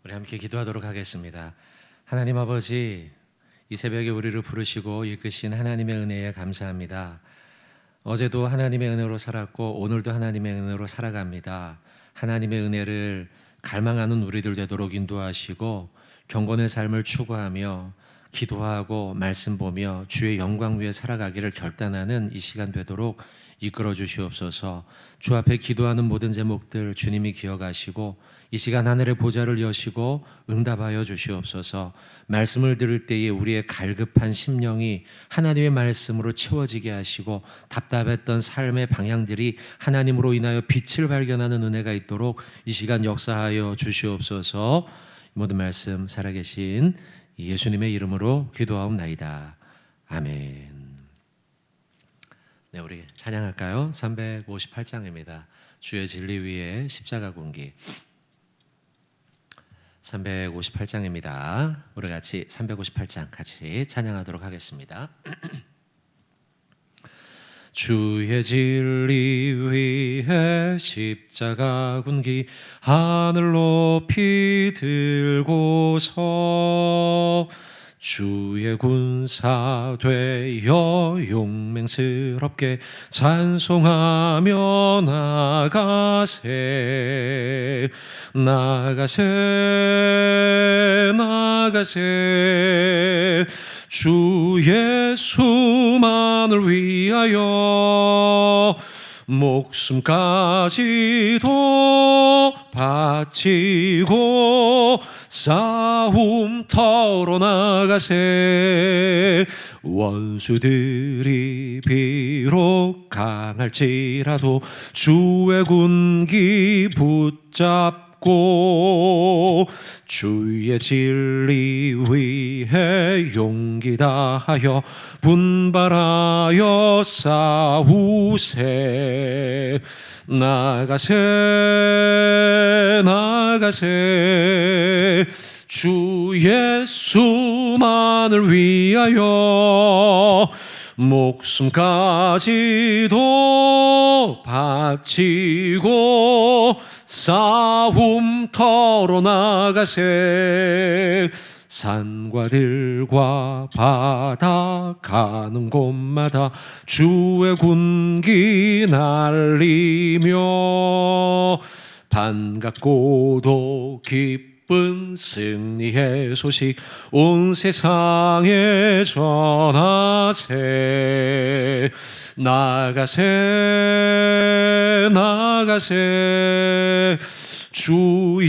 우리 함께 기도하도록 하겠습니다. 하나님 아버지, 이 새벽에 우리를 부르시고 이끄신 하나님의 은혜에 감사합니다. 어제도 하나님의 은혜로 살았고 오늘도 하나님의 은혜로 살아갑니다. 하나님의 은혜를 갈망하는 우리들 되도록 인도하시고 경건의 삶을 추구하며 기도하고 말씀 보며 주의 영광 위에 살아가기를 결단하는 이 시간 되도록 이끌어 주시옵소서. 주 앞에 기도하는 모든 제목들 주님이 기억하시고 이 시간 하늘의 보좌를 여시고 응답하여 주시옵소서. 말씀을 들을 때에 우리의 갈급한 심령이 하나님의 말씀으로 채워지게 하시고 답답했던 삶의 방향들이 하나님으로 인하여 빛을 발견하는 은혜가 있도록 이 시간 역사하여 주시옵소서. 모든 말씀 살아계신 예수님의 이름으로 기도하옵나이다. 아멘. 네, 우리 찬양할까요? 358장입니다. 주의 진리 위에 십자가 군기. 358장입니다. 우리 같이 358장 같이 찬양하도록 하겠습니다. 주의 진리 위에 십자가 군기 하늘 높이 들고서 주의 군사 되어 용맹스럽게 찬송하며 나가세 주 예수만을 위하여 목숨까지도 바치고 싸움터로 나가세. 원수들이 비록 강할지라도 주의 군기 붙잡고 주의 진리 위에 용기 다하여 분발하여 싸우세. 나가세 주 예수만을 위하여 목숨까지도 바치고 싸움터로 나가세. 산과 들과 바다 가는 곳마다 주의 군기 날리며 반갑고도 기쁜 승리의 소식 온 세상에 전하세. 나가세 주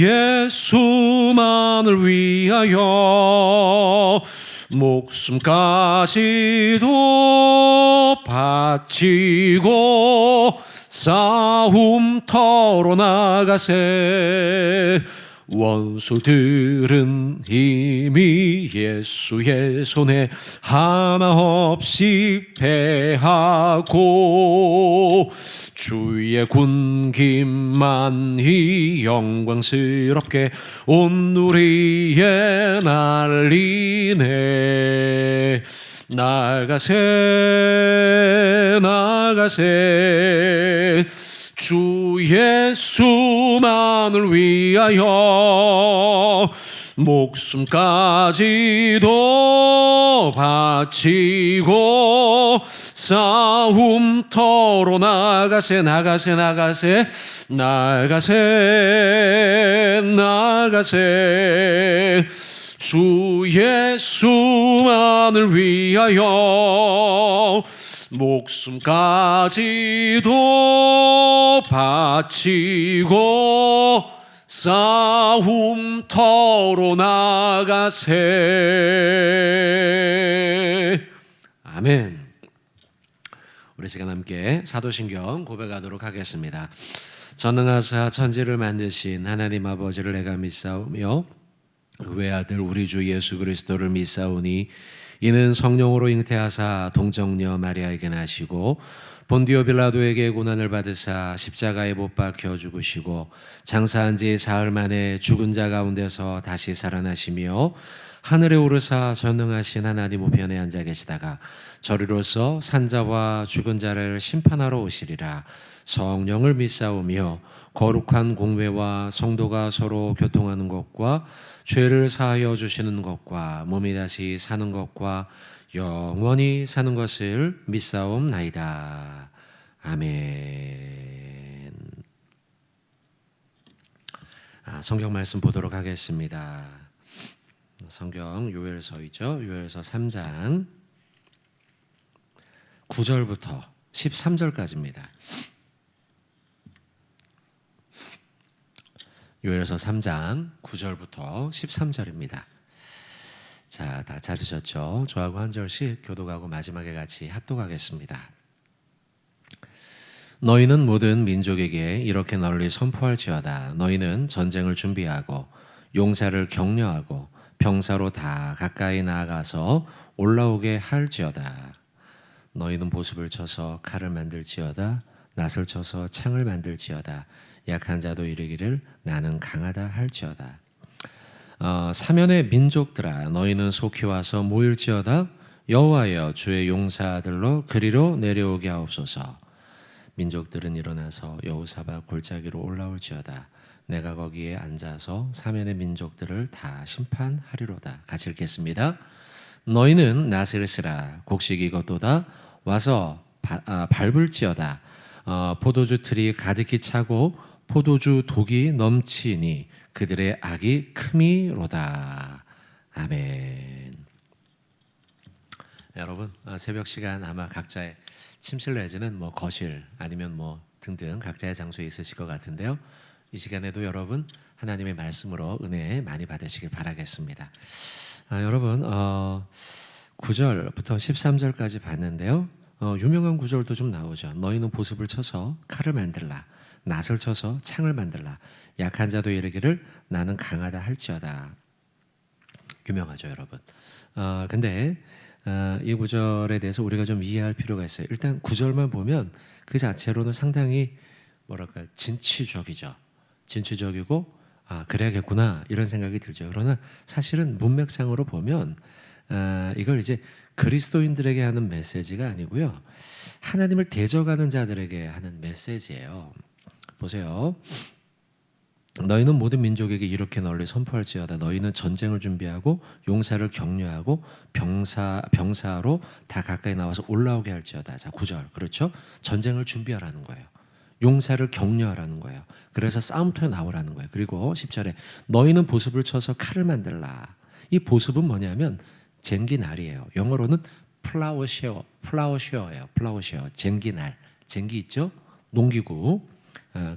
예수만을 위하여 목숨까지도 바치고 싸움터로 나가세. 원수들은 이미 예수의 손에 하나 없이 패하고 주의 군기만이 영광스럽게 온 누리에 날리네. 나가세 주 예수만을 위하여 목숨까지도 바치고 싸움터로 나가세 주 예수만을 위하여 목숨까지도 바치고 싸움터로 나가세. 아멘. 우리 시간 함께 사도신경 고백하도록 하겠습니다. 전능하사 천지를 만드신 하나님 아버지를 내가 믿사오며 그 외아들 우리 주 예수 그리스도를 믿사오니 이는 성령으로 잉태하사 동정녀 마리아에게 나시고 본디오 빌라도에게 고난을 받으사 십자가에 못 박혀 죽으시고 장사한 지 사흘 만에 죽은 자 가운데서 다시 살아나시며 하늘에 오르사 전능하신 하나님 우편에 앉아 계시다가 저리로서 산자와 죽은 자를 심판하러 오시리라. 성령을 믿사오며 거룩한 공회와 성도가 서로 교통하는 것과 죄를 사하여 주시는 것과 몸이 다시 사는 것과 영원히 사는 것을 믿사옵나이다. 아멘. 성경 말씀 보도록 하겠습니다. 성경 요엘서이죠. 요엘서 3장 9절부터 13절까지입니다. 요엘서 3장 9절부터 13절입니다. 자, 다 찾으셨죠? 저하고 한 절씩 교독하고 마지막에 같이 합독하겠습니다. 너희는 모든 민족에게 이렇게 널리 선포할지어다. 너희는 전쟁을 준비하고 용사를 격려하고 병사로 다 가까이 나아가서 올라오게 할지어다. 너희는 보습을 쳐서 칼을 만들지어다. 낫을 쳐서 창을 만들지어다. 약한 자도 이르기를 나는 강하다 할지어다. 사면의 민족들아 너희는 속히 와서 모일지어다. 여호와여 주의 용사들로 그리로 내려오게 하옵소서. 민족들은 일어나서 여호사밧 골짜기로 올라올지어다. 내가 거기에 앉아서 사면의 민족들을 다 심판하리로다. 같이 읽겠습니다. 너희는 낫을 쓰라. 곡식이 걷도다. 와서 밟을지어다. 포도주 틀이 가득히 차고 포도주 독이 넘치니 그들의 악이 크미로다. 아멘. 여러분, 새벽 시간 아마 각자의 침실 내지는 거실 아니면 등등 각자의 장소에 있으실 것 같은데요. 이 시간에도 여러분 하나님의 말씀으로 은혜 많이 받으시길 바라겠습니다. 여러분 9절부터 13절까지 봤는데요. 유명한 구절도 좀 나오죠. 너희는 보습을 쳐서 칼을 만들라. 낫을 쳐서 창을 만들라. 약한 자도 이르기를 나는 강하다 할지어다. 유명하죠, 여러분. 근데 이 구절에 대해서 우리가 좀 이해할 필요가 있어요. 일단 구절만 보면 그 자체로는 상당히 진취적이죠. 진취적이고 그래야겠구나 이런 생각이 들죠. 그러나 사실은 문맥상으로 보면 이걸 이제 그리스도인들에게 하는 메시지가 아니고요. 하나님을 대적하는 자들에게 하는 메시지예요. 보세요. 너희는 모든 민족에게 이렇게 널리 선포할지어다. 너희는 전쟁을 준비하고 용사를 격려하고 병사로 다 가까이 나와서 올라오게 할지어다. 자, 9절. 그렇죠? 전쟁을 준비하라는 거예요. 용사를 격려하라는 거예요. 그래서 싸움터에 나오라는 거예요. 그리고 10절에 너희는 보습을 쳐서 칼을 만들라. 이 보습은 뭐냐면 쟁기날이에요. 영어로는 플라워쉐어예요. 플라워쉐어. 쟁기날. 쟁기 있죠? 농기구.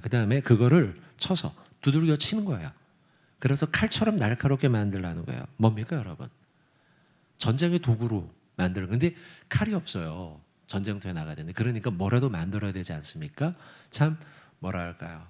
그 다음에 그거를 쳐서 두들겨 치는 거예요. 그래서 칼처럼 날카롭게 만들라는 거예요. 뭡니까 여러분? 전쟁의 도구로 만들는. 근데 칼이 없어요. 전쟁터에 나가야 되는데. 그러니까 뭐라도 만들어야 되지 않습니까? 참 뭐랄까요?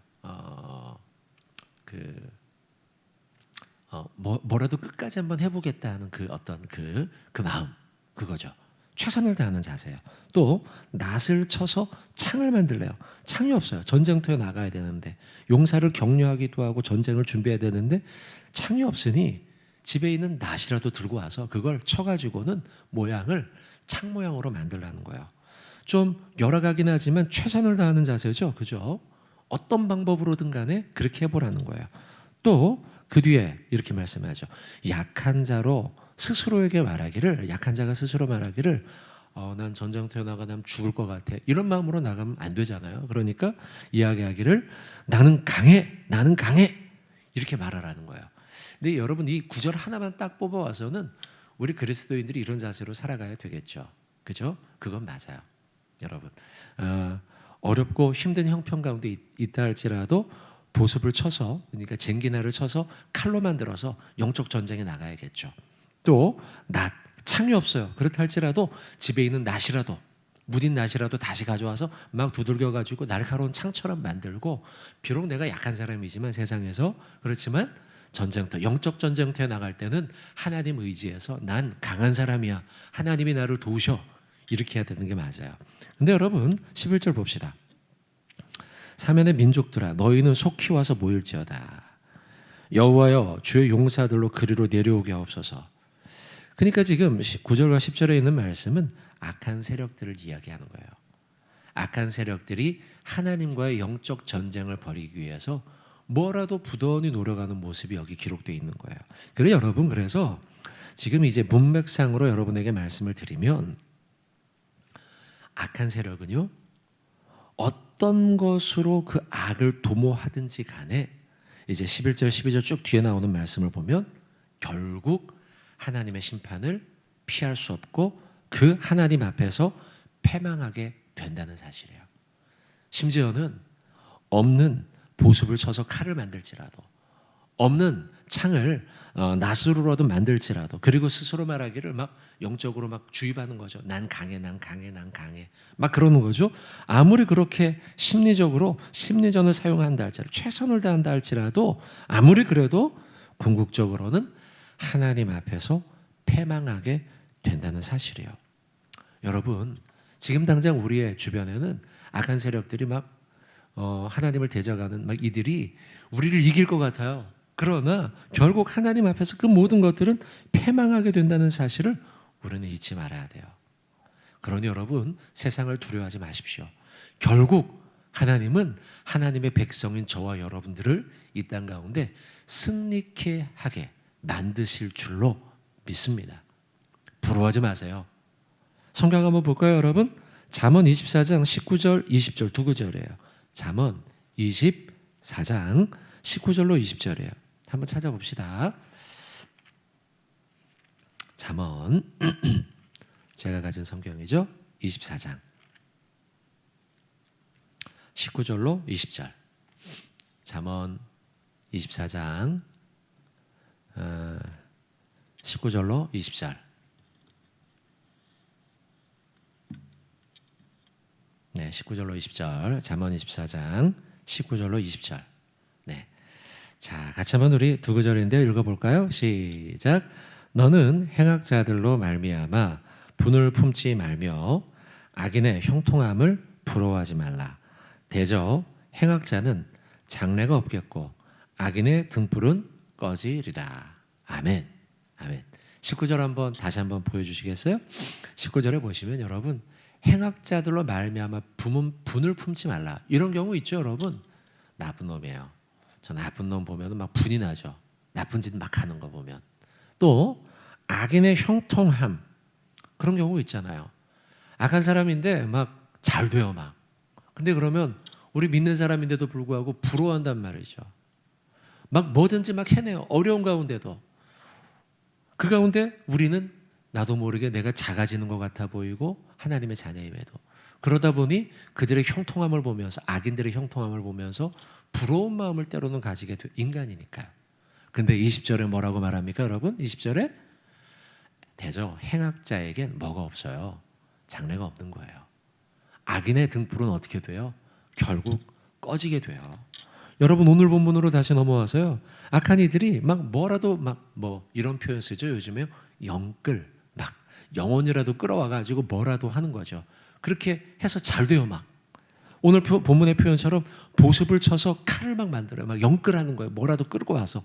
뭐라도 끝까지 한번 해보겠다는 그 어떤 그 마음, 그거죠. 최선을 다하는 자세예요. 또 낫을 쳐서 창을 만들래요. 창이 없어요. 전쟁터에 나가야 되는데 용사를 격려하기도 하고 전쟁을 준비해야 되는데 창이 없으니 집에 있는 낫이라도 들고 와서 그걸 쳐가지고는 모양을 창 모양으로 만들라는 거예요. 좀 열악하긴 하지만 최선을 다하는 자세죠. 그죠? 어떤 방법으로든 간에 그렇게 해보라는 거예요. 또 그 뒤에 이렇게 말씀하죠. 약한 자가 스스로 말하기를 난 전쟁터에 나가면 죽을 것 같아. 이런 마음으로 나가면 안 되잖아요. 그러니까 이야기하기를 나는 강해. 이렇게 말하라는 거예요. 근데 여러분 이 구절 하나만 딱 뽑아와서는 우리 그리스도인들이 이런 자세로 살아가야 되겠죠. 그죠? 그건 맞아요. 여러분 어렵고 힘든 형편 가운데 있다 할지라도 보습을 쳐서 그러니까 쟁기날을 쳐서 칼로 만들어서 영적 전쟁에 나가야겠죠. 또 창이 없어요. 그렇다 할지라도 집에 있는 낫이라도 무딘 낫이라도 다시 가져와서 막 두들겨가지고 날카로운 창처럼 만들고 비록 내가 약한 사람이지만 세상에서 그렇지만 전쟁터 영적 전쟁터에 나갈 때는 하나님 의지해서 난 강한 사람이야. 하나님이 나를 도우셔. 이렇게 해야 되는 게 맞아요. 근데 여러분 11절 봅시다. 사면의 민족들아 너희는 속히 와서 모일지어다. 여호와여 주의 용사들로 그리로 내려오게 하옵소서. 그러니까 지금 9절과 10절에 있는 말씀은 악한 세력들을 이야기하는 거예요. 악한 세력들이 하나님과의 영적 전쟁을 벌이기 위해서 뭐라도 부단히 노력하는 모습이 여기 기록되어 있는 거예요. 그래서 여러분, 그래서 지금 이제 문맥상으로 여러분에게 말씀을 드리면, 악한 세력은요, 어떤 것으로 그 악을 도모하든지 간에 이제 11절 12절 쭉 뒤에 나오는 말씀을 보면 결국 하나님의 심판을 피할 수 없고 그 하나님 앞에서 패망하게 된다는 사실이에요. 심지어는 없는 보습을 쳐서 칼을 만들지라도, 없는 창을 낫으로라도 만들지라도, 그리고 스스로 말하기를 막 영적으로 막 주입하는 거죠. 난 강해, 난 강해, 난 강해, 막 그러는 거죠. 아무리 그렇게 심리전을 사용한다 할지라도, 최선을 다한다 할지라도, 아무리 그래도 궁극적으로는 하나님 앞에서 패망하게 된다는 사실이에요. 여러분, 지금 당장 우리의 주변에는 악한 세력들이 막 하나님을 대적하는 막 이들이 우리를 이길 것 같아요. 그러나 결국 하나님 앞에서 그 모든 것들은 패망하게 된다는 사실을 우리는 잊지 말아야 돼요. 그러니 여러분, 세상을 두려워하지 마십시오. 결국 하나님은 하나님의 백성인 저와 여러분들을 이 땅 가운데 승리케 하게 만드실 줄로 믿습니다. 부러워하지 마세요. 성경 한번 볼까요, 여러분? 잠언 24장 19절 20절 두 구절이에요. 잠언 24장 19절로 20절이에요. 한번 찾아봅시다. 잠언 제가 가진 성경이죠. 24장 19절로 20절. 잠언 24장 19절로 20절. 네, 19절로 20절. 잠언 24장 19절로 20절. 네. 자, 같이 한번 우리 두 구절인데 읽어볼까요? 시작. 너는 행악자들로 말미암아 분을 품지 말며 악인의 형통함을 부러워하지 말라. 대저 행악자는 장래가 없겠고 악인의 등불은 꺼지리라. 아멘. 아멘. 19절 한번 다시 한번 보여주시겠어요? 19절에 보시면 여러분, 행악자들로 말미암아 분을 품지 말라. 이런 경우 있죠, 여러분. 나쁜 놈이에요. 저 나쁜 놈 보면 막 분이 나죠. 나쁜 짓 막 하는 거 보면. 또 악인의 형통함, 그런 경우 있잖아요. 악한 사람인데 막 잘 돼요, 막. 근데 그러면 우리 믿는 사람인데도 불구하고 부러워한단 말이죠. 막 뭐든지 막 해내요. 어려운 가운데도. 그 가운데 우리는 나도 모르게 내가 작아지는 것 같아 보이고 하나님의 자녀임에도, 그러다 보니 그들의 형통함을 보면서, 악인들의 형통함을 보면서 부러운 마음을 때로는 가지게 돼. 인간이니까요. 근데 20절에 뭐라고 말합니까, 여러분? 20절에 대저 행악자에겐 뭐가 없어요. 장래가 없는 거예요. 악인의 등불은 어떻게 돼요? 결국 꺼지게 돼요. 여러분, 오늘 본문으로 다시 넘어와서요. 악한 이들이 막 뭐라도 막 뭐 이런 표현 쓰죠. 요즘에 영끌, 막 영혼이라도 끌어와가지고 뭐라도 하는 거죠. 그렇게 해서 잘 돼요, 막. 오늘 본문의 표현처럼 보습을 쳐서 칼을 막 만들어요. 막 영끌하는 거예요. 뭐라도 끌고 와서.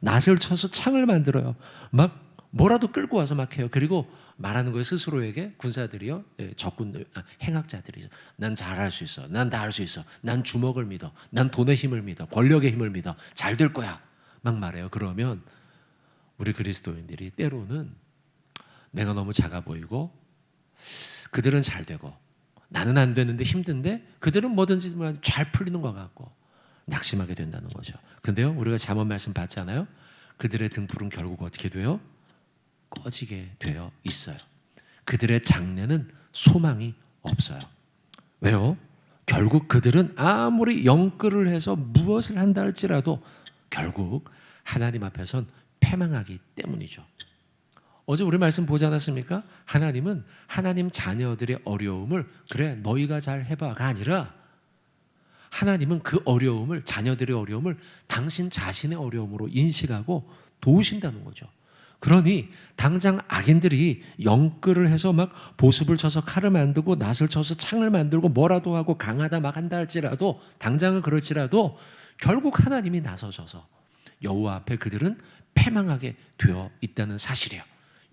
낫을 쳐서 창을 만들어요. 막 뭐라도 끌고 와서 막 해요. 그리고 말하는 거예요, 스스로에게. 군사들이요, 적군, 행악자들이죠. 난 잘할 수 있어. 난 다 할 수 있어. 난 주먹을 믿어. 난 돈의 힘을 믿어. 권력의 힘을 믿어. 잘 될 거야. 막 말해요. 그러면 우리 그리스도인들이 때로는 내가 너무 작아 보이고 그들은 잘 되고 나는 안 되는데 힘든데 그들은 뭐든지 잘 풀리는 것 같고 낙심하게 된다는 거죠. 근데요, 우리가 잠언 말씀 봤잖아요. 그들의 등불은 결국 어떻게 돼요? 꺼지게 되어 있어요. 그들의 장래는 소망이 없어요. 왜요? 결국 그들은 아무리 영끌을 해서 무엇을 한다 할지라도 결국 하나님 앞에선 패망하기 때문이죠. 어제 우리 말씀 보지 않았습니까? 하나님은 하나님 자녀들의 어려움을 그래 너희가 잘 해봐가 아니라, 하나님은 그 어려움을, 자녀들의 어려움을 당신 자신의 어려움으로 인식하고 도우신다는 거죠. 그러니 당장 악인들이 영끌을 해서 막 보습을 쳐서 칼을 만들고 낫을 쳐서 창을 만들고 뭐라도 하고 강하다 막 한다 할지라도, 당장은 그럴지라도 결국 하나님이 나서셔서 여호와 앞에 그들은 패망하게 되어 있다는 사실이에요.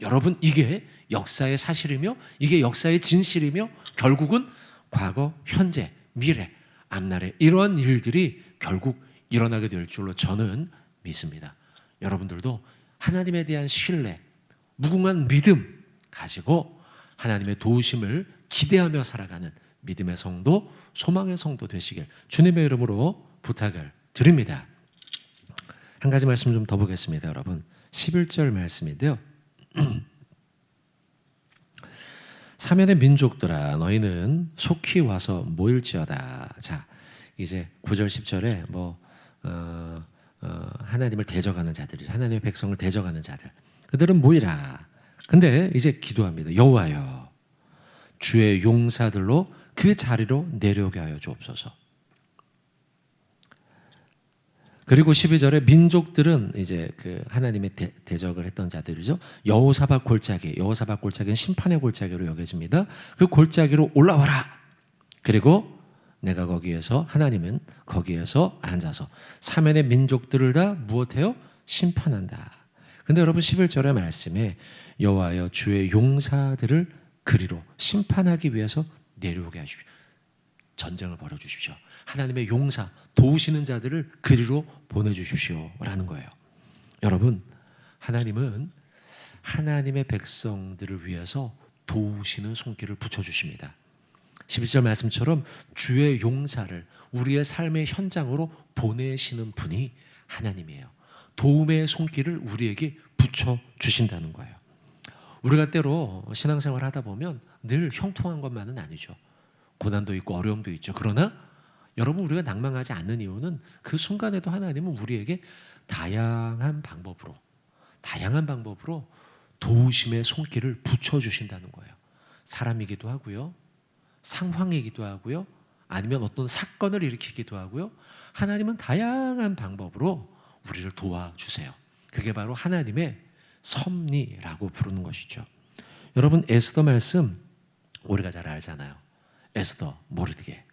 여러분, 이게 역사의 사실이며 이게 역사의 진실이며 결국은 과거, 현재, 미래 앞날에 이러한 일들이 결국 일어나게 될 줄로 저는 믿습니다. 여러분들도 하나님에 대한 신뢰, 무궁한 믿음 가지고 하나님의 도우심을 기대하며 살아가는 믿음의 성도, 소망의 성도 되시길 주님의 이름으로 부탁을 드립니다. 한 가지 말씀 좀 더 보겠습니다. 여러분 11절 말씀인데요. 사면의 민족들아 너희는 속히 와서 모일지어다. 자, 이제 9절 10절에 하나님을 대적하는 자들이, 하나님의 백성을 대적하는 자들, 그들은 모이라. 근데 이제 기도합니다. 여호와여, 주의 용사들로 그 자리로 내려오게 하여 주옵소서. 그리고 12절에 민족들은 이제 그 하나님의 대적을 했던 자들이죠. 여호사밧 골짜기, 여호사밧 골짜기는 심판의 골짜기로 여겨집니다. 그 골짜기로 올라와라. 그리고 내가 거기에서, 하나님은 거기에서 앉아서 사면의 민족들을 다 무엇해요? 심판한다. 근데 여러분 11절의 말씀에 여호와여 주의 용사들을 그리로 심판하기 위해서 내려오게 하십시오. 전쟁을 벌여주십시오. 하나님의 용사, 도우시는 자들을 그리로 보내주십시오 라는 거예요. 여러분, 하나님은 하나님의 백성들을 위해서 도우시는 손길을 붙여주십니다. 11절 말씀처럼 주의 용사를 우리의 삶의 현장으로 보내시는 분이 하나님이에요. 도움의 손길을 우리에게 붙여주신다는 거예요. 우리가 때로 신앙생활 하다 보면 늘 형통한 것만은 아니죠. 고난도 있고 어려움도 있죠. 그러나 여러분, 우리가 낭망하지 않는 이유는 그 순간에도 하나님은 우리에게 다양한 방법으로 도우심의 손길을 붙여주신다는 거예요. 사람이기도 하고요, 상황이기도 하고요, 아니면 어떤 사건을 일으키기도 하고요. 하나님은 다양한 방법으로 우리를 도와주세요. 그게 바로 하나님의 섭리라고 부르는 것이죠. 여러분, 에스더 말씀 우리가 잘 알잖아요. 에스더, 모르드게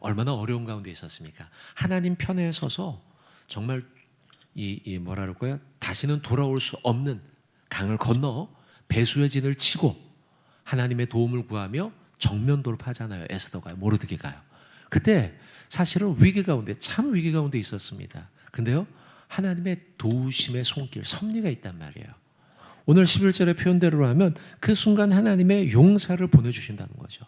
얼마나 어려운 가운데 있었습니까? 하나님 편에 서서 정말 뭐라 그럴까요? 다시는 돌아올 수 없는 강을 건너 배수의 진을 치고 하나님의 도움을 구하며 정면 돌파하잖아요. 에스더가요, 모르드게가요. 그때 사실은 위기 가운데, 참 위기 가운데 있었습니다. 근데요, 하나님의 도우심의 손길, 섭리가 있단 말이에요. 오늘 11절의 표현대로 하면 그 순간 하나님의 용사를 보내주신다는 거죠.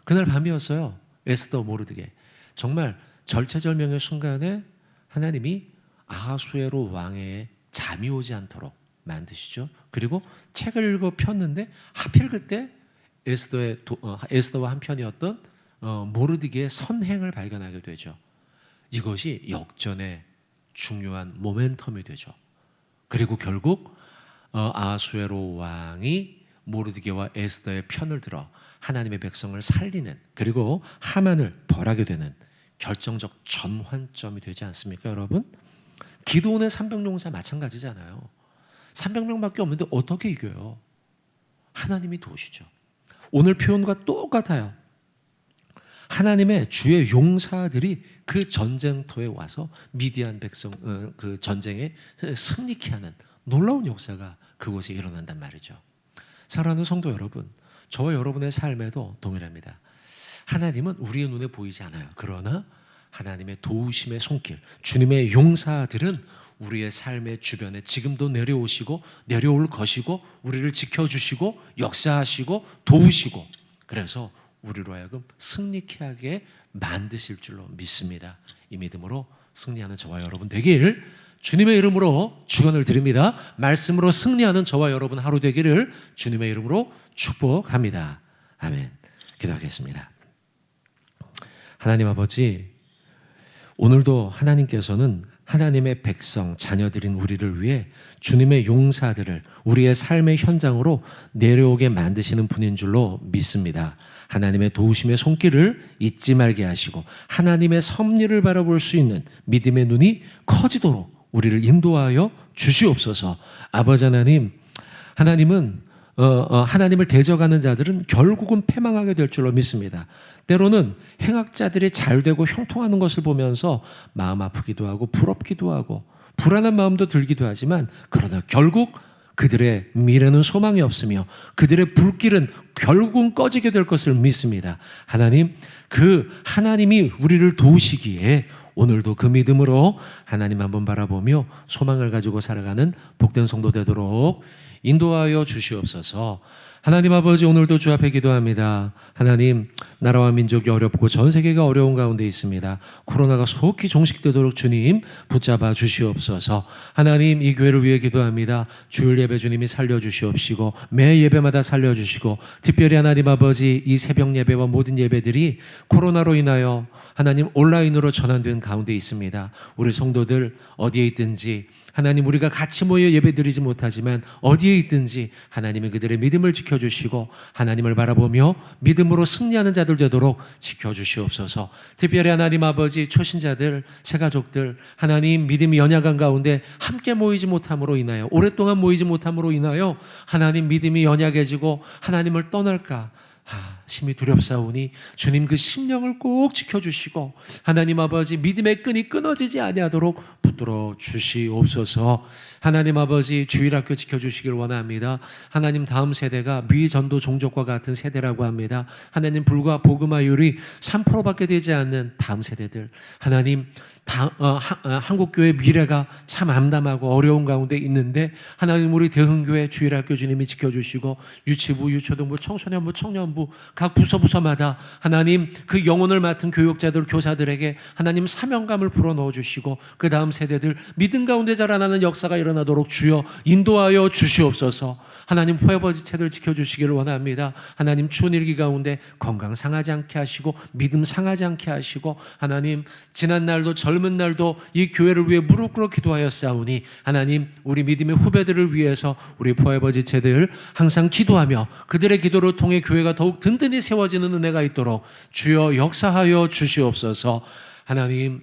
그날 밤이었어요. 에스더, 모르드게. 정말 절체절명의 순간에 하나님이 아하수에로 왕의 잠이 오지 않도록 만드시죠. 그리고 책을 읽어 폈는데 하필 그때 에스더와 한편이었던 모르드게의 선행을 발견하게 되죠. 이것이 역전의 중요한 모멘텀이 되죠. 그리고 결국 아하수에로 왕이 모르드게와 에스더의 편을 들어 하나님의 백성을 살리는, 그리고 하만을 벌하게 되는 결정적 전환점이 되지 않습니까, 여러분? 기드온의 300용사 마찬가지잖아요. 300명밖에 없는데 어떻게 이겨요? 하나님이 도우시죠. 오늘 표현과 똑같아요. 하나님의 주의 용사들이 그 전쟁터에 와서 미디안 백성 그 전쟁에 승리케 하는 놀라운 역사가 그곳에 일어난단 말이죠. 사랑하는 성도 여러분, 저와 여러분의 삶에도 동일합니다. 하나님은 우리의 눈에 보이지 않아요. 그러나 하나님의 도우심의 손길, 주님의 용사들은 우리의 삶의 주변에 지금도 내려오시고 내려올 것이고 우리를 지켜주시고 역사하시고 도우시고, 그래서 우리로 하여금 승리케 하게 만드실 줄로 믿습니다. 이 믿음으로 승리하는 저와 여러분 되길 주님의 이름으로 축원을 드립니다. 말씀으로 승리하는 저와 여러분 하루 되기를 주님의 이름으로 축복합니다. 아멘. 기도하겠습니다. 하나님 아버지, 오늘도 하나님께서는 하나님의 백성, 자녀들인 우리를 위해 주님의 용사들을 우리의 삶의 현장으로 내려오게 만드시는 분인 줄로 믿습니다. 하나님의 도우심의 손길을 잊지 말게 하시고 하나님의 섭리를 바라볼 수 있는 믿음의 눈이 커지도록 우리를 인도하여 주시옵소서. 아버지 하나님, 하나님은 하나님을 대적하는 자들은 결국은 패망하게 될 줄로 믿습니다. 때로는 행악자들이 잘되고 형통하는 것을 보면서 마음 아프기도 하고 부럽기도 하고 불안한 마음도 들기도 하지만, 그러나 결국 그들의 미래는 소망이 없으며 그들의 불길은 결국은 꺼지게 될 것을 믿습니다. 하나님이 우리를 도우시기에 오늘도 그 믿음으로 하나님 한번 바라보며 소망을 가지고 살아가는 복된 성도 되도록 인도하여 주시옵소서. 하나님 아버지, 오늘도 주 앞에 기도합니다. 하나님, 나라와 민족이 어렵고 전 세계가 어려운 가운데 있습니다. 코로나가 속히 종식되도록 주님 붙잡아 주시옵소서. 하나님, 이 교회를 위해 기도합니다. 주일 예배 주님이 살려주시옵시고 매 예배마다 살려주시고, 특별히 하나님 아버지, 이 새벽 예배와 모든 예배들이 코로나로 인하여 하나님 온라인으로 전환된 가운데 있습니다. 우리 성도들 어디에 있든지 하나님, 우리가 같이 모여 예배드리지 못하지만 어디에 있든지 하나님이 그들의 믿음을 지켜주시고 하나님을 바라보며 믿음으로 승리하는 자들 되도록 지켜주시옵소서. 특별히 하나님 아버지, 초신자들, 새가족들, 하나님 믿음이 연약한 가운데 함께 모이지 못함으로 인하여, 오랫동안 모이지 못함으로 인하여 하나님 믿음이 연약해지고 하나님을 떠날까 심히 두렵사오니 주님 그 심령을 꼭 지켜주시고 하나님 아버지, 믿음의 끈이 끊어지지 아니하도록 붙들어 주시옵소서. 하나님 아버지, 주일학교 지켜주시길 원합니다. 하나님, 다음 세대가 미전도 종족과 같은 세대라고 합니다. 하나님, 불과 복음화율이 3%밖에 되지 않는 다음 세대들, 하나님, 한국교회 미래가 참 암담하고 어려운 가운데 있는데 하나님, 우리 대흥교회 주일학교 주님이 지켜주시고 유치부, 유초등부, 청소년부, 청년부 각 부서마다 하나님, 그 영혼을 맡은 교육자들, 교사들에게 하나님 사명감을 불어넣어 주시고 그 다음 세대들 믿음 가운데 자라나는 역사가 일어나도록 주여 인도하여 주시옵소서. 하나님, 포여버지체들 지켜주시기를 원합니다. 하나님, 추운 일기 가운데 건강 상하지 않게 하시고 믿음 상하지 않게 하시고 하나님, 지난 날도 젊은 날도 이 교회를 위해 무릎 꿇어 기도하였사오니 하나님, 우리 믿음의 후배들을 위해서 우리 포여버지체들 항상 기도하며 그들의 기도를 통해 교회가 더욱 든든히 세워지는 은혜가 있도록 주여 역사하여 주시옵소서. 하나님,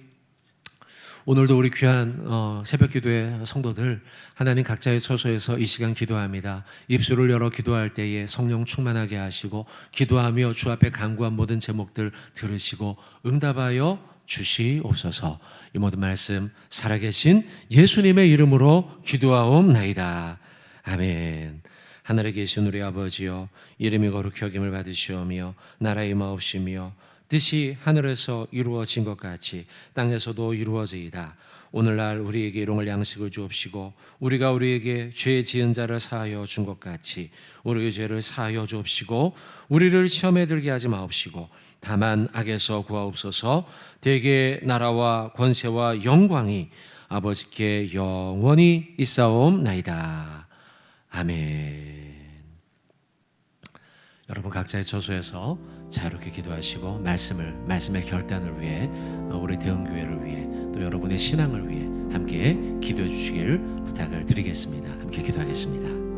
오늘도 우리 귀한 새벽 기도의 성도들, 하나님 각자의 처소에서 이 시간 기도합니다. 입술을 열어 기도할 때에 성령 충만하게 하시고 기도하며 주 앞에 간구한 모든 제목들 들으시고 응답하여 주시옵소서. 이 모든 말씀 살아계신 예수님의 이름으로 기도하옵나이다. 아멘. 하늘에 계신 우리 아버지여, 이름이 거룩히 여김을 받으시오며 나라의 임하옵시며 뜻이 하늘에서 이루어진 것 같이 땅에서도 이루어지이다. 오늘날 우리에게 일용할 양식을 주옵시고 우리가 우리에게 죄 지은 자를 사하여 준 것 같이 우리의 죄를 사하여 주옵시고 우리를 시험에 들게 하지 마옵시고 다만 악에서 구하옵소서. 대개 나라와 권세와 영광이 아버지께 영원히 있사옵나이다. 아멘. 여러분, 각자의 처소에서 자유롭게 기도하시고 말씀의 결단을 위해, 우리 대흥교회를 위해, 또 여러분의 신앙을 위해 함께 기도해 주시길 부탁을 드리겠습니다. 함께 기도하겠습니다.